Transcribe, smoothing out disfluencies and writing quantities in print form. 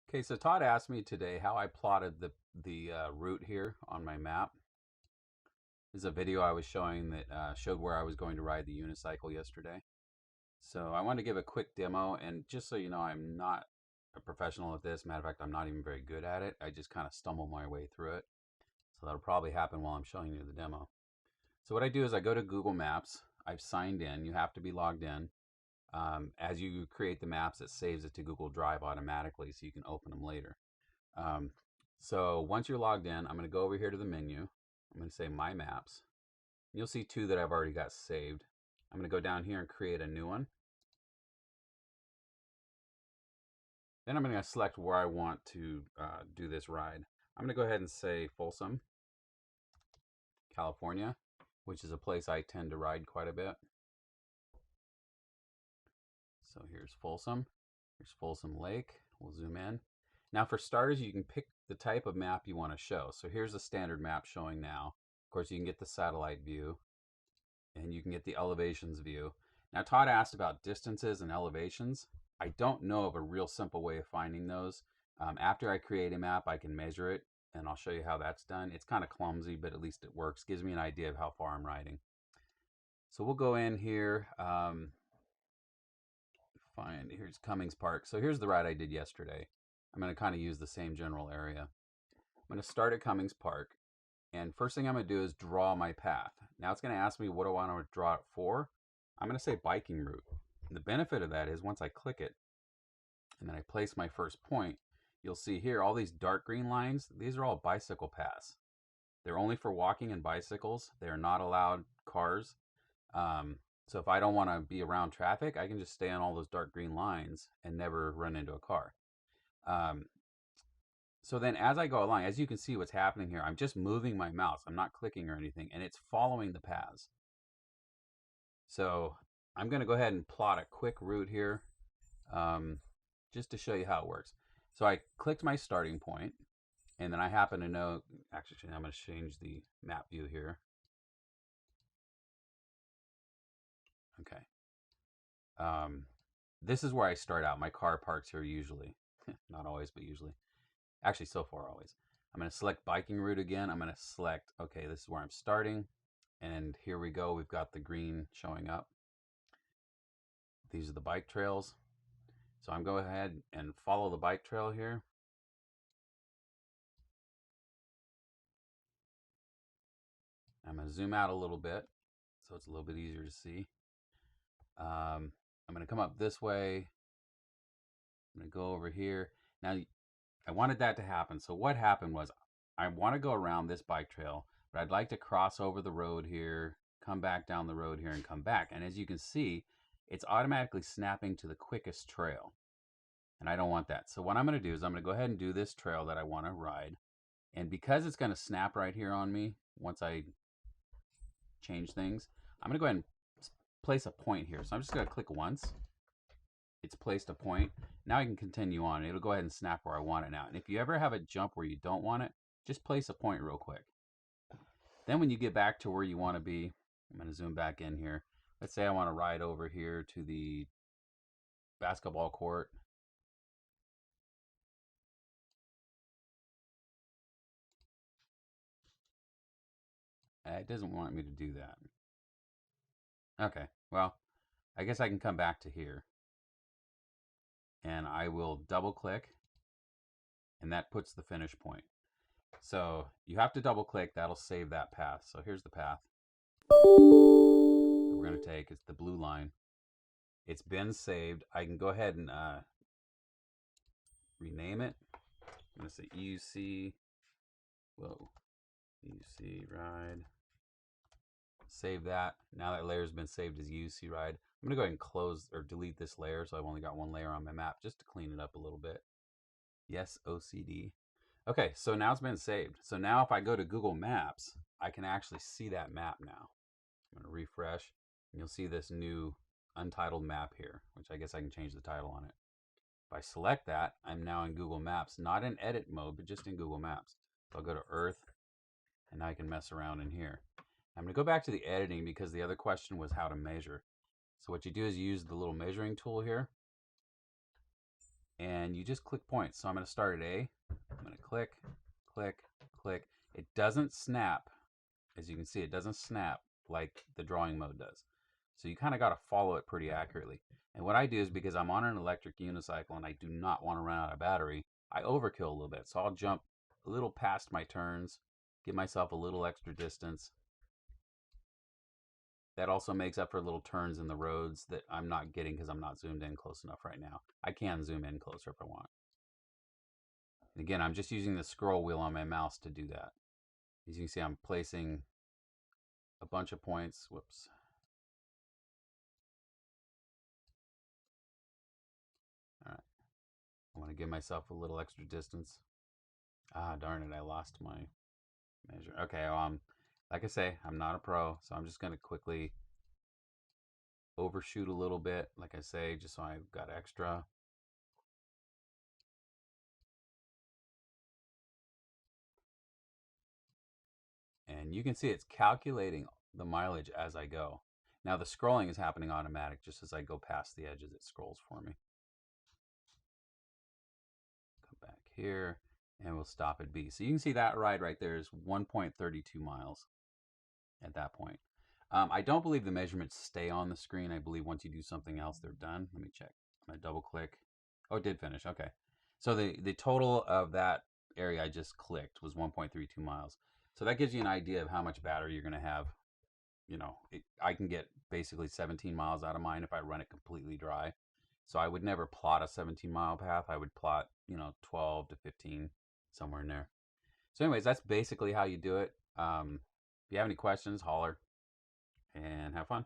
Okay, so Todd asked me today how I plotted the route here on my map. This is a video I was showing that showed where I was going to ride the unicycle yesterday. So I want to give a quick demo, and just so you know, I'm not a professional at this. Matter of fact, I'm not even very good at it. I just kind of stumble my way through it. So that'll probably happen while I'm showing you the demo. So what I do is I go to Google Maps. I've signed in. You have to be logged in. As you create the maps, it saves it to Google Drive automatically, so you can open them later. Um, so once you're logged in, I'm going to go over here to the menu. I'm going to say My Maps. You'll see two that I've already got saved. I'm going to go down here and create a new one. Then I'm going to select where I want to do this ride. I'm going to go ahead and say Folsom, California, which is a place I tend to ride quite a bit. So here's Folsom. Here's Folsom Lake. We'll zoom in. Now for starters, you can pick the type of map you want to show. So here's a standard map showing now. Of course, you can get the satellite view and you can get the elevations view. Now Todd asked about distances and elevations. I don't know of a real simple way of finding those. After I create a map, I can measure it and I'll show you how that's done. It's kind of clumsy, but at least it works. Gives me an idea of how far I'm riding. So we'll go in here. Here's Cummings Park. So here's the ride I did yesterday. I'm going to kind of use the same general area. I'm going to start at Cummings Park. And first thing I'm going to do is draw my path. Now it's going to ask me what do I want to draw it for. I'm going to say biking route. And the benefit of that is once I click it and then I place my first point, you'll see here all these dark green lines. These are all bicycle paths. They're only for walking and bicycles. They are not allowed cars. So if I don't want to be around traffic, I can just stay on all those dark green lines and never run into a car. So then as I go along, as you can see what's happening here, I'm just moving my mouse. I'm not clicking or anything, and it's following the paths. So I'm going to go ahead and plot a quick route here just to show you how it works. So I clicked my starting point, and then I happen to know, actually, I'm going to change the map view here. Okay. This is where I start out. My car parks here usually. Not always, but usually. Actually, so far always. I'm going to select biking route again. I'm going to select, okay, this is where I'm starting. And here we go. We've got the green showing up. These are the bike trails. So I'm going ahead and follow the bike trail here. I'm going to zoom out a little bit so it's a little bit easier to see. I'm going to come up this way. I'm going to go over here. Now, I wanted that to happen. So what happened was I want to go around this bike trail, but I'd like to cross over the road here, come back down the road here and come back. And as you can see, it's automatically snapping to the quickest trail. And I don't want that. So what I'm going to do is I'm going to go ahead and do this trail that I want to ride. And because it's going to snap right here on me, once I change things, I'm going to go ahead and place a point here. So I'm just going to click once. It's placed a point. Now I can continue on. It'll go ahead and snap where I want it now. And if you ever have a jump where you don't want it, just place a point real quick. Then when you get back to where you want to be, I'm going to zoom back in here. Let's say I want to ride over here to the basketball court. It doesn't want me to do that. Okay, well, I guess I can come back to here. And I will double click. And that puts the finish point. So you have to double click. That'll save that path. So here's the path that we're going to take. It's the blue line. It's been saved. I can go ahead and rename it. I'm going to say EUC. Whoa. EUC ride. Save that. Now that layer has been saved as EUC ride. I'm going to go ahead and close or delete this layer. So I've only got one layer on my map just to clean it up a little bit. Yes, OCD. Okay, so now it's been saved. So now if I go to Google Maps, I can actually see that map now. I'm going to refresh, and you'll see this new untitled map here, which I guess I can change the title on it. If I select that, I'm now in Google Maps, not in edit mode, but just in Google Maps. So I'll go to Earth, and now I can mess around in here. I'm going to go back to the editing because the other question was how to measure. So what you do is you use the little measuring tool here. and you just click points. So I'm going to start at A. I'm going to click, click, click. It doesn't snap. As you can see, it doesn't snap like the drawing mode does. So you kind of got to follow it pretty accurately. And what I do is, because I'm on an electric unicycle and I do not want to run out of battery, I overkill a little bit. So I'll jump a little past my turns, give myself a little extra distance. That also makes up for little turns in the roads that I'm not getting because I'm not zoomed in close enough right now. I can zoom in closer if I want. And again, I'm just using the scroll wheel on my mouse to do that. As you can see, I'm placing a bunch of points. Whoops. All right. I want to give myself a little extra distance. Ah, darn it. I lost my measure. Okay. Well, like I say, I'm not a pro, so I'm just going to quickly overshoot a little bit, like I say, just so I've got extra. And you can see it's calculating the mileage as I go. Now the scrolling is happening automatic. Just as I go past the edges, it scrolls for me. Come back here and we'll stop at B. So you can see that ride right there is 1.32 miles at that point. I don't believe the measurements stay on the screen. I believe once you do something else, they're done. Let me check. I'm going to double click. Oh, it did finish. Okay. So the total of that area I just clicked was 1.32 miles. So that gives you an idea of how much battery you're going to have. You know, I can get basically 17 miles out of mine if I run it completely dry. So I would never plot a 17-mile path. I would plot, 12 to 15, somewhere in there. So anyways, that's basically how you do it. If you have any questions, holler and have fun.